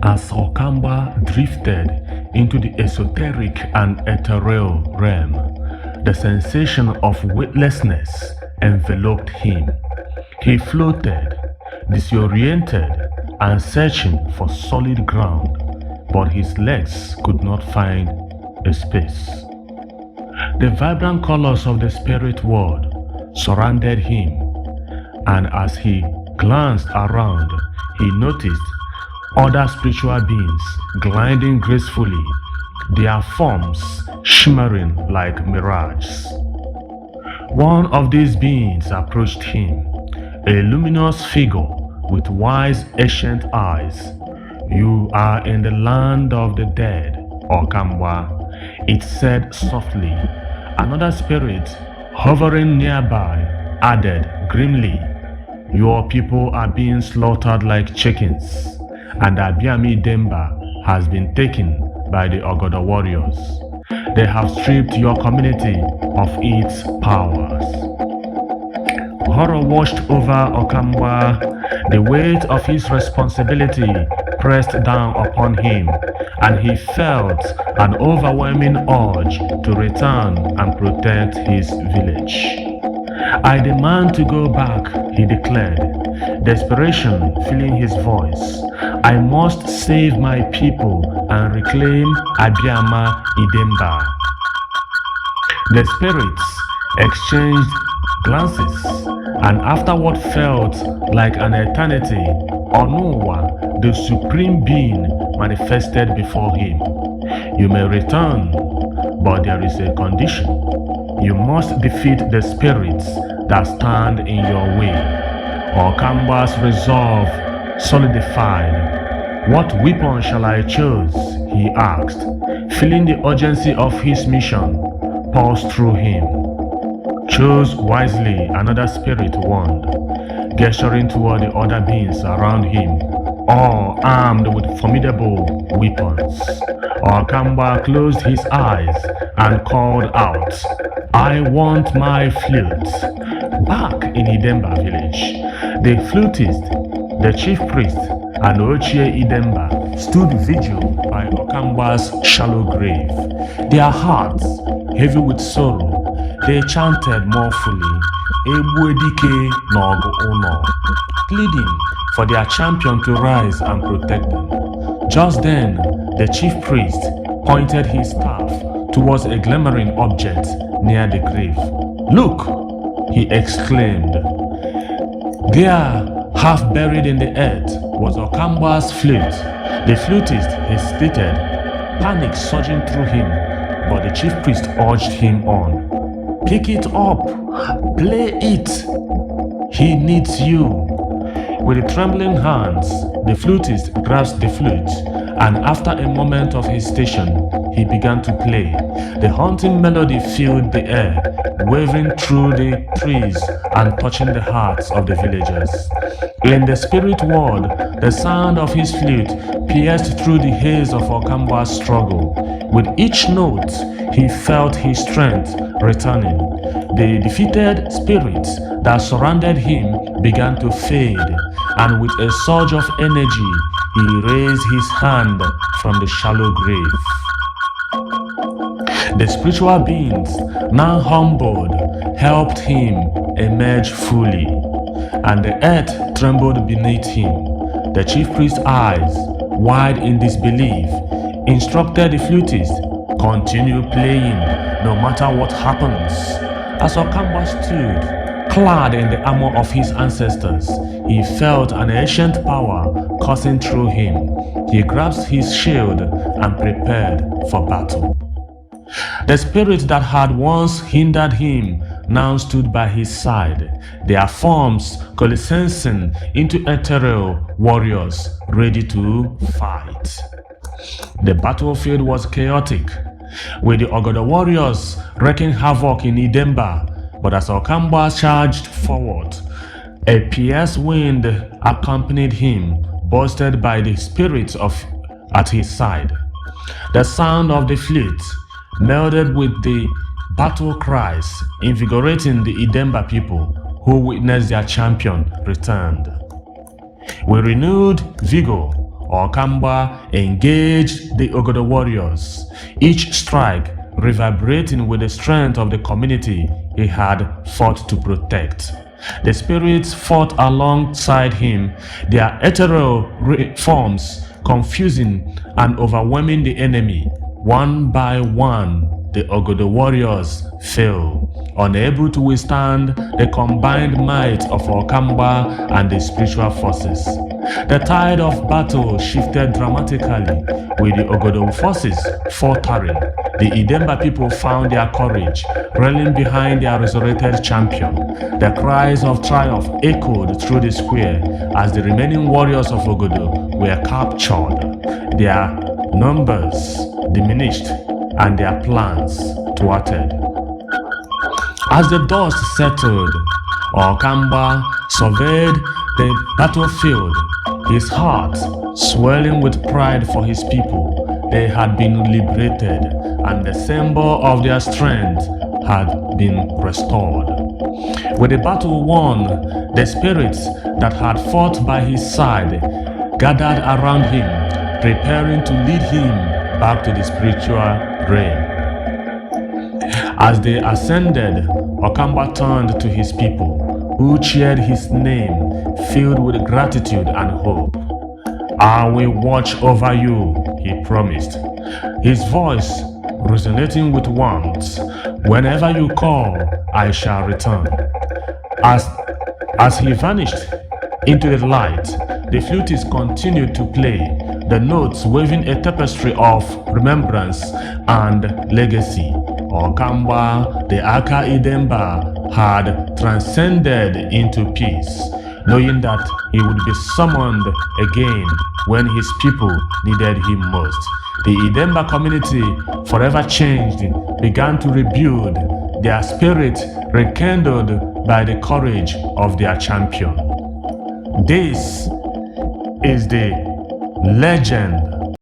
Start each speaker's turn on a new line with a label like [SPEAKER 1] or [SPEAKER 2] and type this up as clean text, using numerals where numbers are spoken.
[SPEAKER 1] as Okamgba drifted into the esoteric and ethereal realm. The sensation of weightlessness enveloped him. He floated, disoriented and searching for solid ground, but his legs could not find a space. The vibrant colors of the spirit world surrounded him, and as he glanced around, he noticed other spiritual beings gliding gracefully, their forms shimmering like mirages. One of these beings approached him, a luminous figure with wise ancient eyes. "You are in the land of the dead, Okamgba," it said softly. Another spirit hovering nearby added grimly, "Your people are being slaughtered like chickens, and Abiami Demba has been taken by the Ogodo warriors. They have stripped your community of its powers." Horror washed over Okamgba. The weight of his responsibility pressed down upon him, and he felt an overwhelming urge to return and protect his village. "I demand to go back," he declared, desperation filling his voice. "I must save my people and reclaim Abiama Idemba." The spirits exchanged glances, and after what felt like an eternity, Onuwa, the supreme being, manifested before him. "You may return, but there is a condition. You must defeat the spirits that stand in your way." Okamgba's resolve solidified. "What weapon shall I choose?" he asked, feeling the urgency of his mission pulse through him. "Choose wisely," another spirit warned, gesturing toward the other beings around him, all armed with formidable weapons. Okamgba closed his eyes and called out, "I want my flute." Back in Idemba village, the flutist, the chief priest, and Ochie Idemba stood vigil by Okamgba's shallow grave. Their hearts heavy with sorrow, they chanted mournfully, "Egbuedike n'ogu uno," pleading for their champion to rise and protect them. Just then, the chief priest pointed his staff towards a glimmering object near the grave. "Look!" he exclaimed. There, half buried in the earth, was Okamgba's flute. The flutist hesitated, panic surging through him, but the chief priest urged him on. "Pick it up! Play it! He needs you!" With trembling hands, the flutist grasped the flute, and after a moment of hesitation, he began to play. The haunting melody filled the air, waving through the trees and touching the hearts of the villagers. In the spirit world, the sound of his flute pierced through the haze of Okamgba's struggle. With each note, he felt his strength returning. The defeated spirits that surrounded him began to fade, and with a surge of energy, he raised his hand from the shallow grave. The spiritual beings, now humbled, helped him emerge fully, and the earth trembled beneath him. The chief priest's eyes, wide in disbelief, instructed the flutist, "Continue playing, no matter what happens." As Okamgba stood, clad in the armor of his ancestors, he felt an ancient power coursing through him. He grasped his shield and prepared for battle. The spirits that had once hindered him now stood by his side, their forms coalescing into ethereal warriors ready to fight. The battlefield was chaotic, with the Ogodo warriors wreaking havoc in Idemba, but as Okamgba charged forward, a fierce wind accompanied him, bolstered by the spirits at his side. The sound of the flute melded with the battle cries, invigorating the Idemba people who witnessed their champion returned. With renewed vigor, Okamgba engaged the Ogodo warriors, each strike reverberating with the strength of the community he had fought to protect. The spirits fought alongside him, their ethereal forms confusing and overwhelming the enemy. One by one, the Ogodo warriors fell, unable to withstand the combined might of Okamgba and the spiritual forces. The tide of battle shifted dramatically, with the Ogodo forces faltering. The Idemba people found their courage, rallying behind their resurrected champion. The cries of triumph echoed through the square as the remaining warriors of Ogodo were captured, their numbers diminished, and their plans thwarted. As the dust settled, Okamgba surveyed the battlefield, his heart swelling with pride for his people. They had been liberated, and the symbol of their strength had been restored. With the battle won, the spirits that had fought by his side gathered around him, preparing to lead him back to the spiritual realm. As they ascended, Okamgba turned to his people, who cheered his name, filled with gratitude and hope. "I will watch over you," he promised, his voice resonating with warmth. "Whenever you call, I shall return." As he vanished into the light, the flutist continued to play, the notes weaving a tapestry of remembrance and legacy. Okamgba, the Aka Idemba, had transcended into peace, knowing that he would be summoned again when his people needed him most. The Idemba community, forever changed, began to rebuild, their spirit rekindled by the courage of their champion. This is the legend